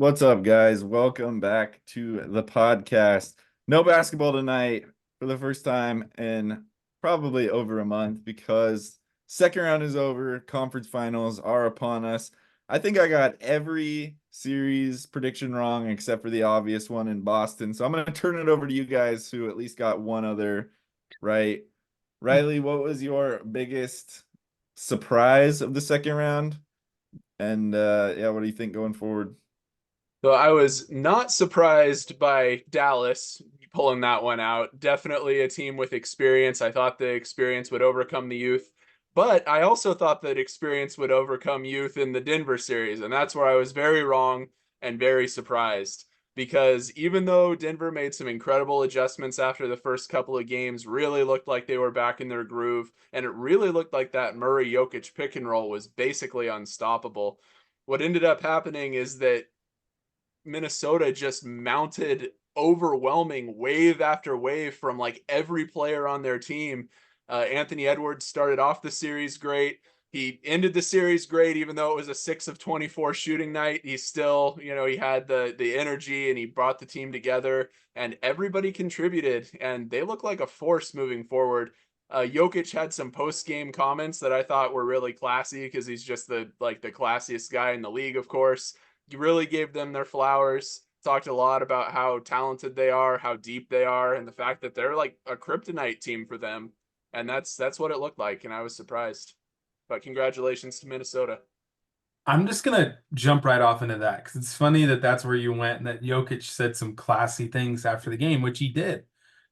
What's up, guys? Welcome back to the podcast. No basketball tonight for the first time in probably over a month because second round is over. Conference finals are upon us. I think I got every series prediction wrong except for the obvious one in Boston. So I'm going to turn it over to you guys who at least got one other right. Riley, what was your biggest surprise of the second round? And yeah, what do you think going forward? So I was not surprised by Dallas pulling that one out. Definitely a team with experience. I thought the experience would overcome the youth, but I also thought that experience would overcome youth in the Denver series. And that's where I was very wrong and very surprised because even though Denver made some incredible adjustments after the first couple of games, really looked like they were back in their groove, and it really looked like that Murray Jokic pick and roll was basically unstoppable. What ended up happening is that Minnesota just mounted overwhelming wave after wave from like every player on their team. Anthony Edwards started off the series great. He ended the series great, even though it was a 6 of 24 shooting night. He still, he had the energy and he brought the team together, and everybody contributed, and they look like a force moving forward. Jokic had some post game comments that I thought were really classy because he's just the classiest guy in the league, of course. You really gave them their flowers. Talked a lot about how talented they are, how deep they are, and the fact that they're like a kryptonite team for them. And that's what it looked like, and I was surprised. But congratulations to Minnesota. I'm just gonna jump right off into that because it's funny that that's where you went and that Jokic said some classy things after the game, which he did.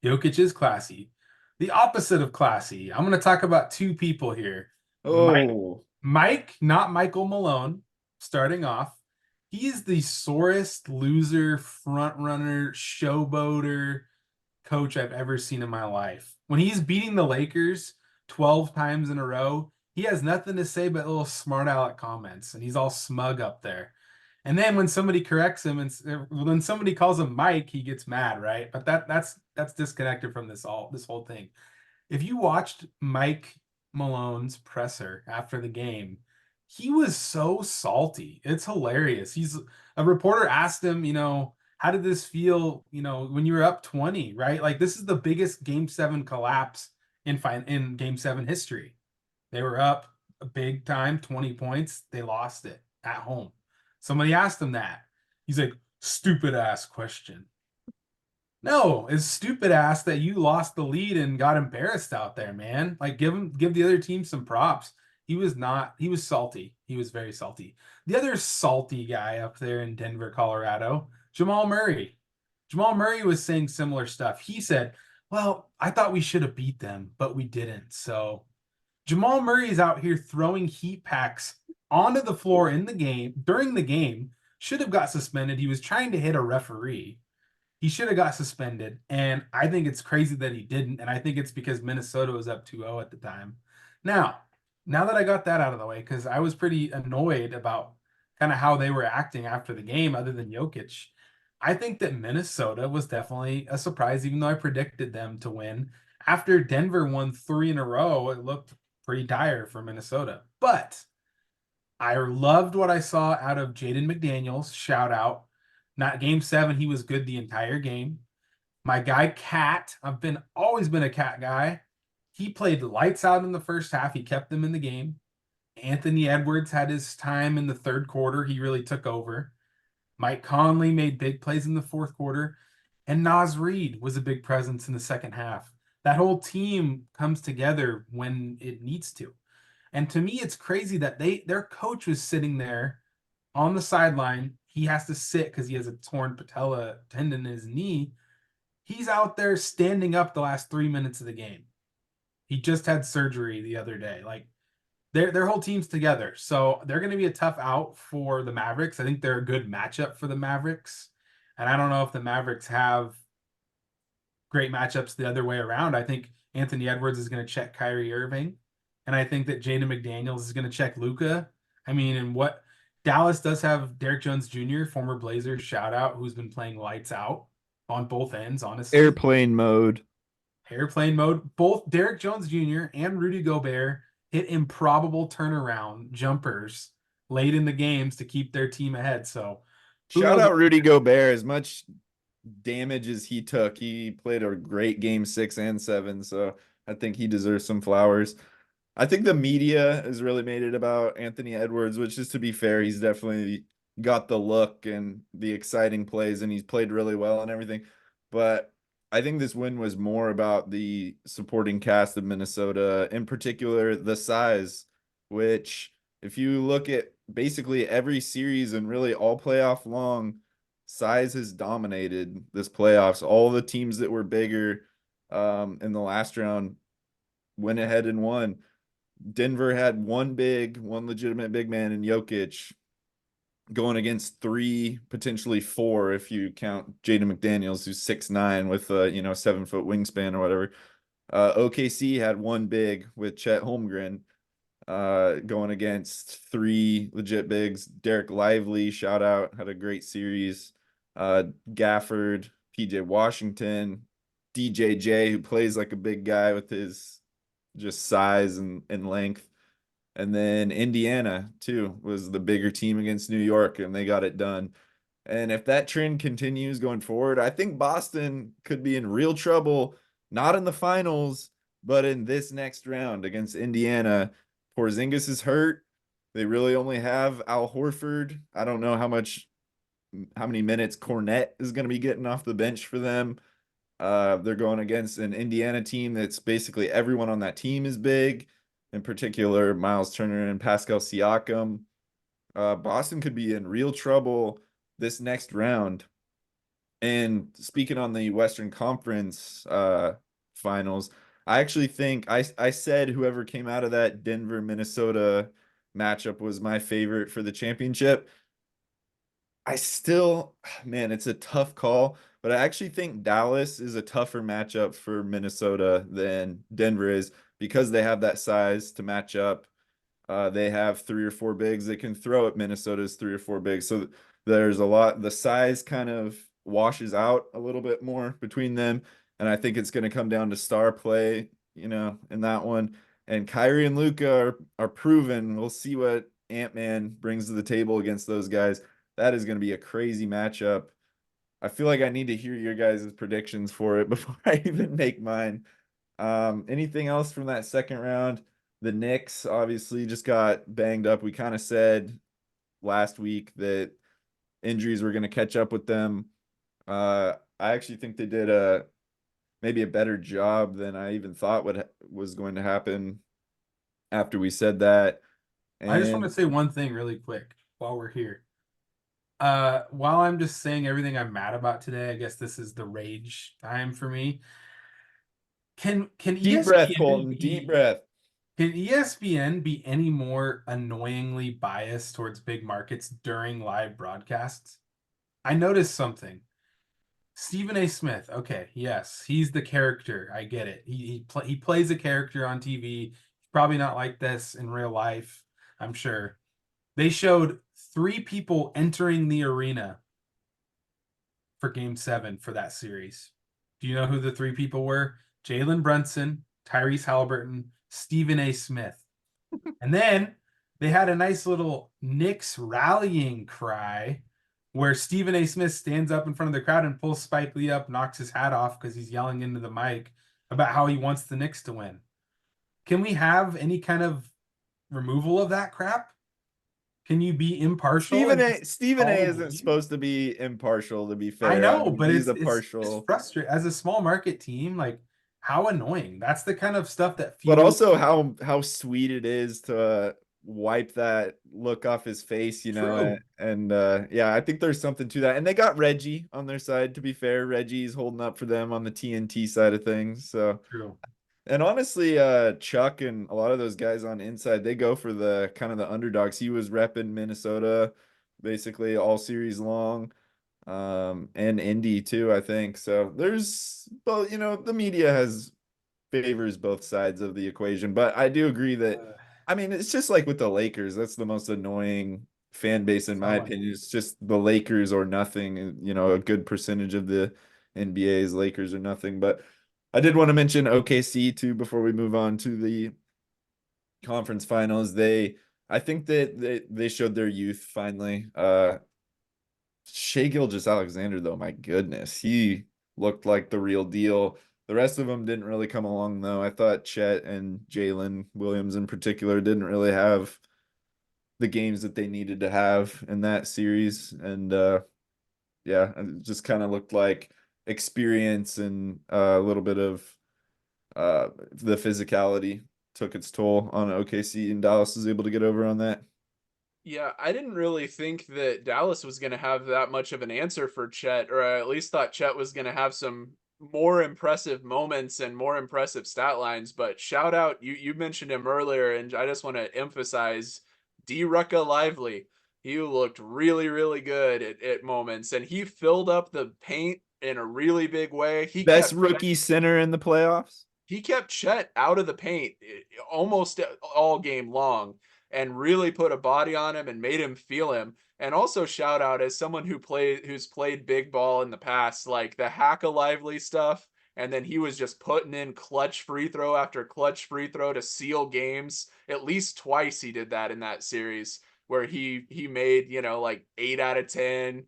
Jokic is classy. The opposite of classy. I'm gonna talk about two people here. Mike, Oh, not Michael Malone, starting off. He is the sorest loser, front runner, showboater coach I've ever seen in my life. When he's beating the Lakers 12 times in a row, he has nothing to say but little smart aleck comments, and he's all smug up there. And then when somebody corrects him and when somebody calls him Mike, he gets mad, right? But that's disconnected from this whole thing. If you watched Mike Malone's presser after the game, he was so salty. It's hilarious. He's A reporter asked him, how did this feel, when you were up 20, right? Like this is the biggest game 7 collapse in game 7 history. They were up a big time, 20 points. They lost it at home. Somebody asked him that. He's like, stupid ass question. No, it's stupid ass that you lost the lead and got embarrassed out there, man. Like give the other team some props. He was salty. He was very salty. The other salty guy up there in Denver, Colorado, Jamal Murray. Jamal Murray was saying similar stuff. He said, "Well, I thought we should have beat them, but we didn't." So Jamal Murray is out here throwing heat packs onto the floor in the game during the game. Should have got suspended. He was trying to hit a referee. He should have got suspended. And I think it's crazy that he didn't. And I think it's because Minnesota was up 2-0 at the time. Now, now that I got that out of the way, because I was pretty annoyed about kind of how they were acting after the game, other than Jokic, I think that Minnesota was definitely a surprise, even though I predicted them to win. After Denver won 3 in a row, it looked pretty dire for Minnesota. But I loved what I saw out of Jaden McDaniels. Shout out. Not game 7, he was good the entire game. My guy Cat, always been a Cat guy. He played lights out in the first half. He kept them in the game. Anthony Edwards had his time in the third quarter. He really took over. Mike Conley made big plays in the fourth quarter. And Naz Reid was a big presence in the second half. That whole team comes together when it needs to. And to me, it's crazy that their coach was sitting there on the sideline. He has to sit because he has a torn patella tendon in his knee. He's out there standing up the last 3 minutes of the game. He just had surgery the other day. Like their whole team's together. So they're going to be a tough out for the Mavericks. I think they're a good matchup for the Mavericks. And I don't know if the Mavericks have great matchups the other way around. I think Anthony Edwards is going to check Kyrie Irving. And I think that Jaden McDaniels is going to check Luka. I mean, and what Dallas does have Derrick Jones Jr., former Blazers shout out, who's been playing lights out on both ends, honestly. airplane mode. Airplane mode. Both Derrick Jones Jr. and Rudy Gobert hit improbable turnaround jumpers late in the games to keep their team ahead. So Who Shout knows? out Rudy Gobert. As much damage as he took, he played a great game 6 and 7. So I think he deserves some flowers. I think the media has really made it about Anthony Edwards, which is, to be fair, he's definitely got the look and the exciting plays, and he's played really well and everything. But I think this win was more about the supporting cast of Minnesota, in particular, the size, which, if you look at basically every series and really all playoff long, size has dominated this playoffs. All the teams that were bigger in the last round went ahead and won. Denver had one legitimate big man in Jokic, going against 3, potentially 4, if you count Jaden McDaniels, who's 6'9" with a 7-foot wingspan or whatever. OKC had one big with Chet Holmgren, going against 3 legit bigs. Derek Lively, shout out, had a great series. Gafford, PJ Washington, DJJ, who plays like a big guy with his just size and length. And then Indiana, too, was the bigger team against New York, and they got it done. And if that trend continues going forward, I think Boston could be in real trouble, not in the finals, but in this next round against Indiana. Porzingis is hurt. They really only have Al Horford. I don't know how many minutes Cornette is going to be getting off the bench for them. They're going against an Indiana team that's basically everyone on that team is big, in particular Miles Turner and Pascal Siakam. Boston could be in real trouble this next round. And speaking on the Western Conference finals, I actually think I said whoever came out of that Denver Minnesota matchup was my favorite for the championship. I still, man, it's a tough call, but I actually think Dallas is a tougher matchup for Minnesota than Denver is, because they have that size to match up. They have 3 or 4 bigs they can throw at Minnesota's 3 or 4 bigs. So there's a lot, the size kind of washes out a little bit more between them. And I think it's going to come down to star play, in that one. And Kyrie and Luka are proven. We'll see what Ant-Man brings to the table against those guys. That is going to be a crazy matchup. I feel like I need to hear your guys' predictions for it before I even make mine. Anything else from that second round? The Knicks obviously just got banged up. We kind of said last week that injuries were going to catch up with them. I actually think they did maybe a better job than I even thought was going to happen after we said that. I just want to And say one thing really quick while we're here. While I'm just saying everything I'm mad about today, I guess this is the rage time for me. Can deep breath, ESPN Colton, deep breath. can ESPN be any more annoyingly biased towards big markets during live broadcasts? I noticed something. Stephen A. Smith, okay, yes, he's the character. I get it. He plays a character on TV. He's probably not like this in real life, I'm sure. They showed 3 people entering the arena for Game 7 for that series. Do you know who the 3 people were? Jalen Brunson, Tyrese Halliburton, Stephen A. Smith. And then they had a nice little Knicks rallying cry where Stephen A. Smith stands up in front of the crowd and pulls Spike Lee up, knocks his hat off because he's yelling into the mic about how he wants the Knicks to win. Can we have any kind of removal of that crap? Can you be impartial? Stephen A call the isn't game? supposed to be impartial, to be fair. I know, but he's it's a partial. frustrating as a small market team. Like, how annoying! That's the kind of stuff that But fuels. also how sweet it is to wipe that look off his face, True. and yeah, I think there's something to that. And they got Reggie on their side, to be fair. Reggie's holding up for them on the TNT side of things. So, True. and honestly, Chuck and a lot of those guys on inside, they go for the kind of the underdogs. He was repping Minnesota basically all series long. And Indy too, I think. So there's both, the media has favors both sides of the equation. But I do agree that, Uh, I mean, it's just like with the Lakers. That's the most annoying fan base, in my so opinion. It's just the Lakers or nothing. And, a good percentage of the NBA's Lakers or nothing. But I did want to mention OKC too before we move on to the conference finals. I think that they showed their youth finally. Shea Gilgeous-Alexander, though, my goodness, he looked like the real deal. The rest of them didn't really come along, though. I thought Chet and Jalen Williams in particular didn't really have the games that they needed to have in that series. And yeah, it just kind of looked like experience and a little bit of the physicality took its toll on OKC, and Dallas was able to get over on that. Yeah, I didn't really think that Dallas was going to have that much of an answer for Chet, or I at least thought Chet was going to have some more impressive moments and more impressive stat lines. But shout out, you mentioned him earlier, and I just want to emphasize D-Rucka Lively. He looked really, really good at moments, and he filled up the paint in a really big way. Best rookie center in the playoffs. He kept Chet out of the paint almost all game long and really put a body on him and made him feel him. And also shout out as someone who's played big ball in the past, like the hack a lively stuff. And then he was just putting in clutch free throw after clutch free throw to seal games. At least twice he did that in that series where he made, like 8 out of 10,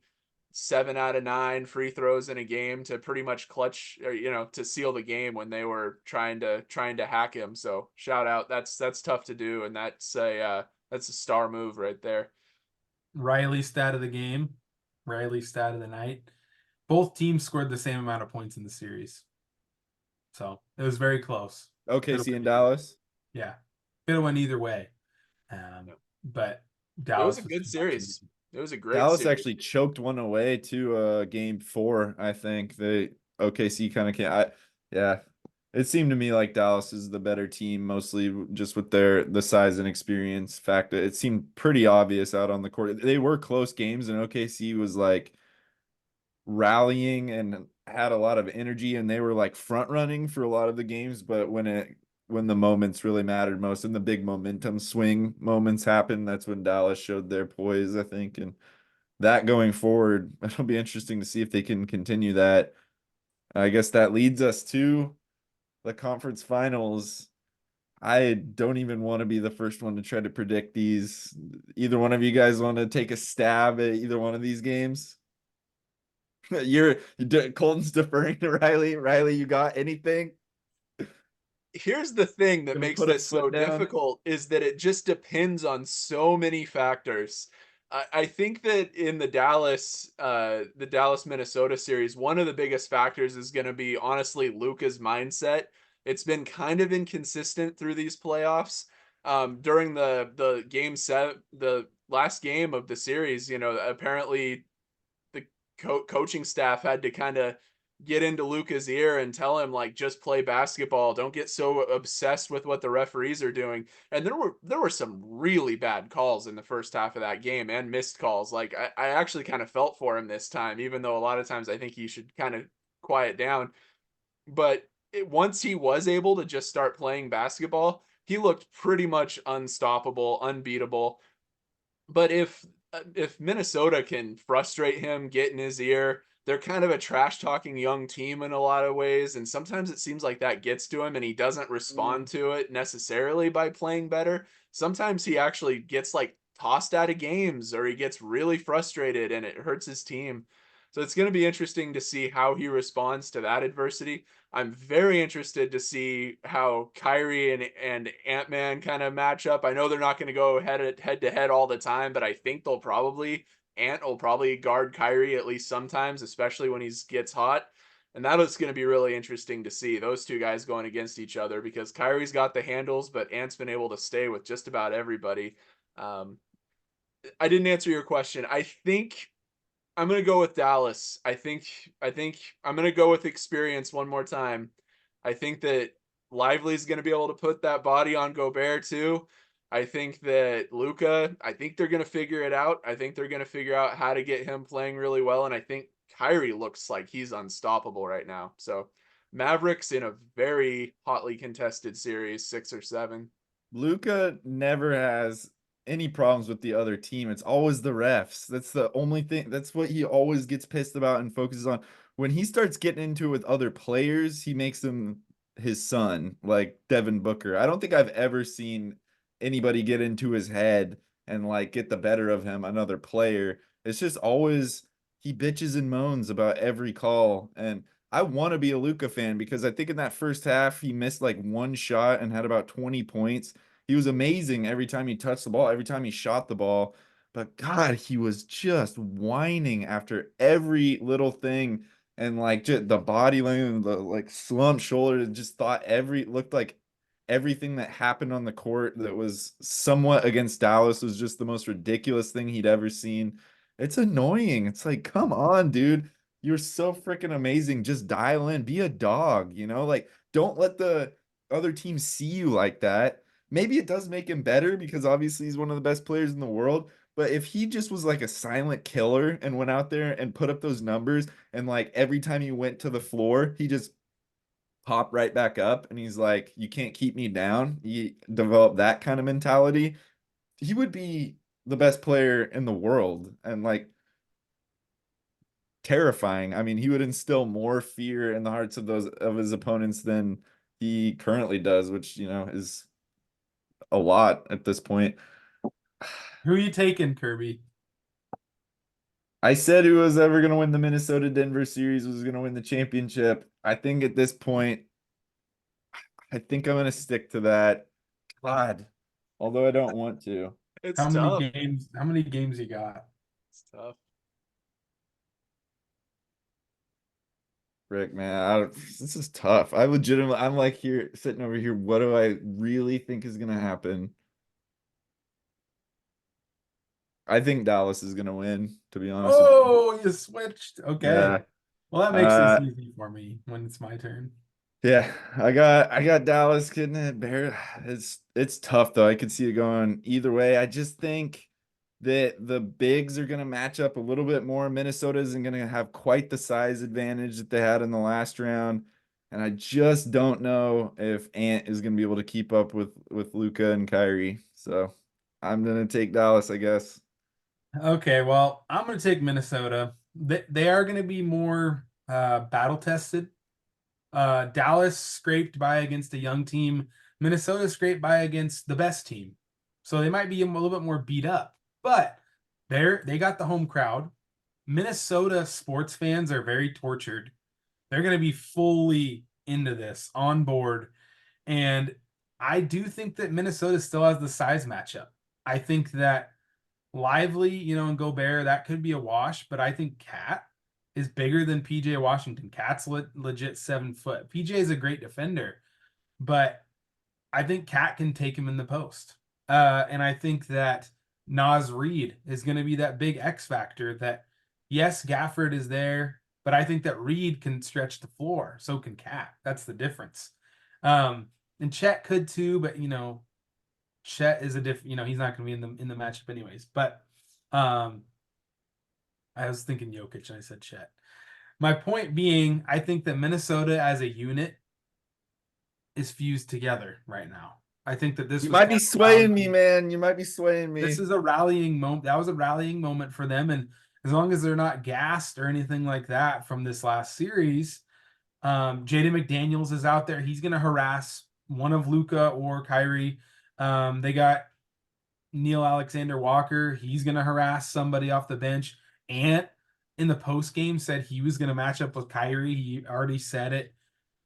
7 out of 9 free throws in a game to pretty much clutch, or, to seal the game when they were trying to hack him. So shout out. That's tough to do, and that's a star move right there. Riley stat of the game, Riley stat of the night. Both teams scored the same amount of points in the series, so it was very close. OKC and Dallas. Yeah, could have went either way, but Dallas it was a good series. It was a great Dallas series. actually choked one away to game 4. I think the OKC kind of can't. Yeah, it seemed to me like Dallas is the better team, mostly just with the size and experience factor. It seemed pretty obvious out on the court. They were close games, and OKC was like rallying and had a lot of energy, and they were like front running for a lot of the games. But when the moments really mattered most and the big momentum swing moments happened, that's when Dallas showed their poise, I think. And that going forward, it'll be interesting to see if they can continue that. I guess that leads us to the conference finals. I don't even want to be the first one to try to predict these. Either one of you guys want to take a stab at either one of these games? Colton's deferring to Riley. Riley, you got anything? Here's the thing that makes this so difficult is that it just depends on so many factors. I think that in the Dallas Minnesota series, one of the biggest factors is going to be honestly Luka's mindset. It's been kind of inconsistent through these playoffs. During the game set, the last game of the series, apparently the coaching staff had to kind of get into Luka's ear and tell him, like, just play basketball. Don't get so obsessed with what the referees are doing. And there were some really bad calls in the first half of that game and missed calls. Like I actually kind of felt for him this time, even though a lot of times I think he should kind of quiet down. But once he was able to just start playing basketball, he looked pretty much unstoppable, unbeatable. But if Minnesota can frustrate him, get in his ear, they're kind of a trash talking young team in a lot of ways, and sometimes it seems like that gets to him and he doesn't respond to it necessarily by playing better. Sometimes he actually gets like tossed out of games or he gets really frustrated and it hurts his team. So it's going to be interesting to see how he responds to that adversity. I'm very interested to see how Kyrie and Ant-Man kind of match up. I know they're not going to go head to head all the time, but I think Ant will probably guard Kyrie at least sometimes, especially when he gets hot. And that is going to be really interesting to see those two guys going against each other because Kyrie's got the handles, but Ant's been able to stay with just about everybody. I didn't answer your question. I think I'm gonna go with Dallas. I think I'm gonna go with experience one more time. I think that Lively's gonna be able to put that body on Gobert too. I think that Luka, I think they're gonna figure it out. I think they're gonna figure out how to get him playing really well. And I think Kyrie looks like he's unstoppable right now. So Mavericks in a very hotly contested series, 6 or 7. Luka never has any problems with the other team. It's always the refs. That's the only thing. That's what he always gets pissed about and focuses on. When he starts getting into it with other players, he makes them his son, like Devin Booker. I don't think I've ever seen anybody get into his head and like get the better of him, another player. It's just always he bitches and moans about every call. And I want to be a Luka fan because I think in that first half he missed like one shot and had about 20 points. He was amazing every time he touched the ball, every time he shot the ball. But God, he was just whining after every little thing. And like just the body language, the like slumped shoulder, just thought looked like everything that happened on the court that was somewhat against Dallas was just the most ridiculous thing he'd ever seen. It's annoying. It's like, come on, dude. You're so freaking amazing. Just dial in, be a dog, like don't let the other team see you like that. Maybe it does make him better because obviously he's one of the best players in the world. But if he just was like a silent killer and went out there and put up those numbers, and like every time he went to the floor, he just pop right back up and he's like, you can't keep me down. He developed that kind of mentality. He would be the best player in the world and like terrifying. I mean, he would instill more fear in the hearts of his opponents than he currently does, which, is a lot at this point. Who are you taking, Kirby? I said who was ever going to win the Minnesota Denver series was going to win the championship. I think at this point, I think I'm going to stick to that. God, although I don't want to. It's How many tough. games? How many games you got? It's tough. Rick, man, this is tough. I'm like here, sitting over here. What do I really think is going to happen? I think Dallas is going to win, to be honest with you. Oh, you switched. Okay. Yeah. Well, that makes this easy for me when it's my turn. Yeah, I got Dallas getting it. Bear, it's tough though. I could see it going either way. I just think that the bigs are going to match up a little bit more. Minnesota isn't going to have quite the size advantage that they had in the last round, and I just don't know if Ant is going to be able to keep up with Luka and Kyrie. So I'm going to take Dallas, I guess. Okay, well, I'm going to take Minnesota. They are going to be more battle tested. Dallas scraped by against a young team. Minnesota scraped by against the best team. So they might be a little bit more beat up. But they got the home crowd. Minnesota sports fans are very tortured. They're going to be fully into this, on board. And I do think that Minnesota still has the size matchup. I think that Lively, and Gobert, that could be a wash, but I think Cat is bigger than PJ Washington. Cat's legit 7 foot. PJ is a great defender, but I think Cat can take him in the post. And I think that Naz Reid is going to be that big X factor that, yes, Gafford is there, but I think that Reid can stretch the floor. So can Cat. That's the difference. And Chet could too, but Chet is a different, he's not going to be in the matchup anyways. But I was thinking Jokic and I said Chet. My point being, I think that Minnesota as a unit is fused together right now. I think that this You was might be kind of swaying me, man. You might be swaying me. This is a rallying moment. That was a rallying moment for them, and as long as they're not gassed or anything like that from this last series, Jaden McDaniels is out there. He's going to harass one of Luka or Kyrie. They got Neil Alexander Walker. He's going to harass somebody off the bench. Ant in the post game said he was going to match up with Kyrie. He already said it.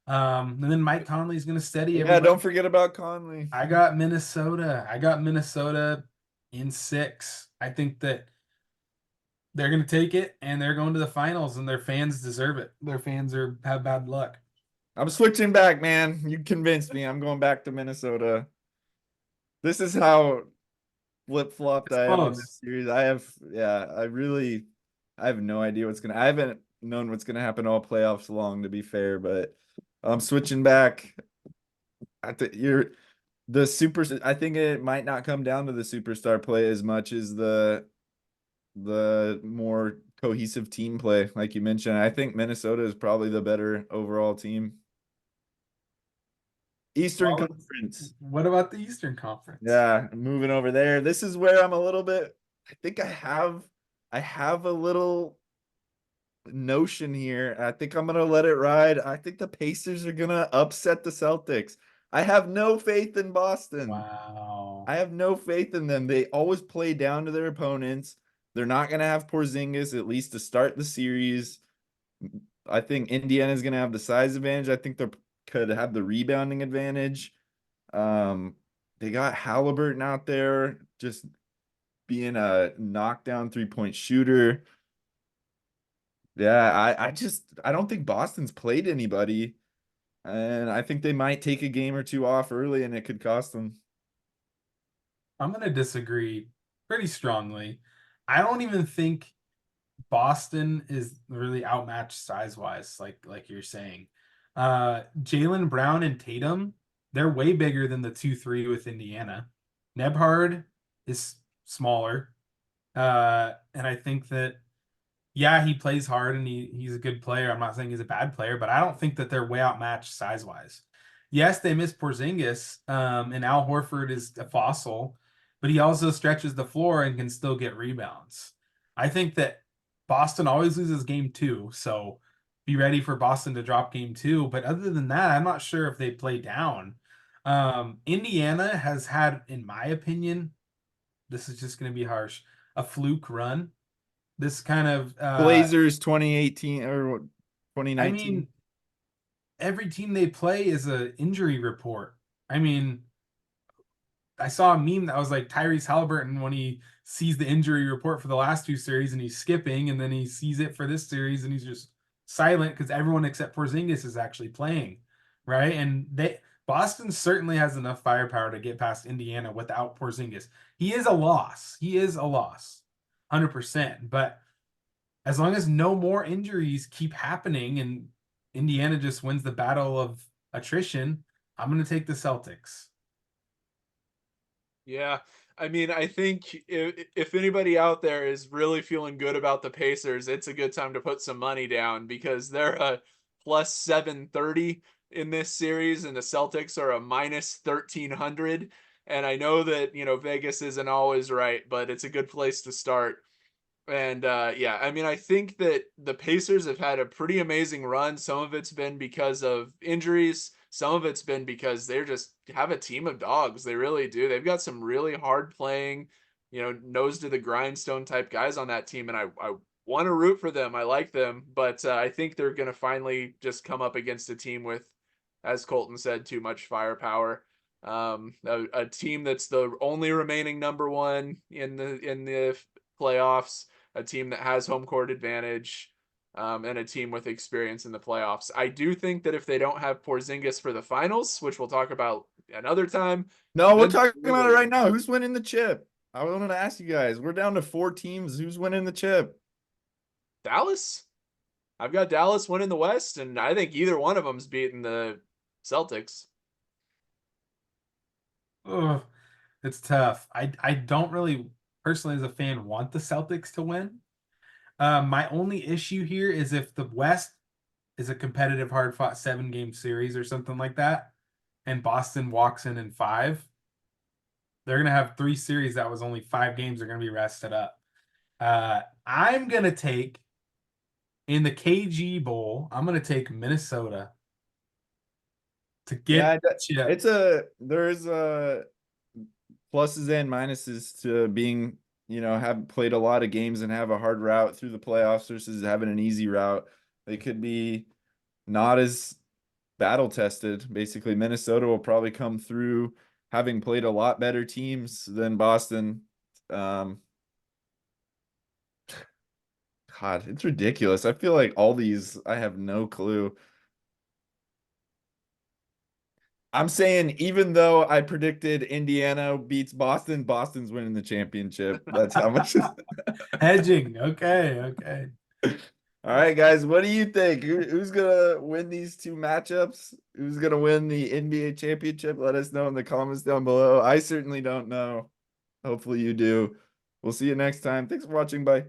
And then Mike Conley is going to steady Yeah, everybody. don't forget about Conley. I got Minnesota in 6. I think that they're going to take it and they're going to the finals, and their fans deserve it. Their fans have bad luck. I'm switching back, man. You convinced me. I'm going back to Minnesota. This is how flip-flopped It's I am on this close. series. I have no idea I haven't known what's gonna happen all playoffs long, to be fair, but I'm switching back. I think it might not come down to the superstar play as much as the more cohesive team play, like you mentioned. I think Minnesota is probably the better overall team. Eastern Well, Conference. what about the Eastern Conference? Yeah, moving over there. This is where I'm a little bit. I think I have a little notion here. I think I'm gonna let it ride. I think the Pacers are gonna upset the Celtics. I have no faith in Boston. Wow. I have no faith in them. They always play down to their opponents. They're not going to have Porzingis at least to start the series. I think Indiana's going to have the size advantage. I think they could have the rebounding advantage. They got Halliburton out there just being a knockdown 3-point shooter. Yeah, I don't think Boston's played anybody. And I think they might take a game or two off early and it could cost them. I'm going to disagree pretty strongly. I don't even think Boston is really outmatched size wise, like you're saying. Jaylen Brown and Tatum, they're way bigger than the 2-3 with Indiana. Nebhard is smaller. And I think that yeah, he plays hard and he's a good player. I'm not saying he's a bad player, but I don't think that they're way outmatched size wise. Yes, they miss Porzingis, and Al Horford is a fossil, but he also stretches the floor and can still get rebounds. I think that Boston always loses game 2, so be ready for Boston to drop game 2. But other than that, I'm not sure if they play down. Indiana has had, in my opinion, this is just going to be harsh, a fluke run. This kind of Blazers 2018 or 2019. I mean, every team they play is an injury report. I mean, I saw a meme that was like Tyrese Halliburton when he sees the injury report for the last 2 series and he's skipping, and then he sees it for this series and he's just silent because everyone except Porzingis is actually playing, right? And Boston certainly has enough firepower to get past Indiana without Porzingis. He is a loss. 100%. But as long as no more injuries keep happening and Indiana just wins the battle of attrition, I'm going to take the Celtics. Yeah, I mean, I think if anybody out there is really feeling good about the Pacers, it's a good time to put some money down because they're a plus 730 in this series, and the Celtics are a minus 1300. And I know that, Vegas isn't always right, but it's a good place to start. And yeah, I mean, I think that the Pacers have had a pretty amazing run. Some of it's been because of injuries. Some of it's been because they're just have a team of dogs. They really do. They've got some really hard playing, nose to the grindstone type guys on that team. And I want to root for them. I like them, but I think they're going to finally just come up against a team with, as Colton said, too much firepower. A team that's the only remaining number one in the playoffs, a team that has home court advantage, and a team with experience in the playoffs. I do think that if they don't have Porzingis for the finals, which we'll talk about another time. No, we're talking about it right now. Who's winning the chip? I wanted to ask you guys. We're down to 4 teams. Who's winning the chip? Dallas. I've got Dallas winning the West, and I think either one of them's beating the Celtics. Ugh, it's tough. I don't really personally as a fan want the Celtics to win. My only issue here is if the West is a competitive, hard-fought 7-game series or something like that, and Boston walks in 5, they're gonna have 3 series that was only 5 games are gonna be rested up. I'm gonna take in the KG Bowl. I'm gonna take Minnesota to get chip. There's pluses and minuses to being, have played a lot of games and have a hard route through the playoffs versus having an easy route. They could be not as battle tested. Basically, Minnesota will probably come through having played a lot better teams than Boston. God, it's ridiculous. I feel like all these, I have no clue. I'm saying even though I predicted Indiana beats Boston, Boston's winning the championship. That's how much. Hedging. Okay. All right, guys, what do you think? Who's gonna win these 2 matchups? Who's gonna win the NBA championship? Let us know in the comments down below. I certainly don't know. Hopefully you do. We'll see you next time. Thanks for watching. Bye.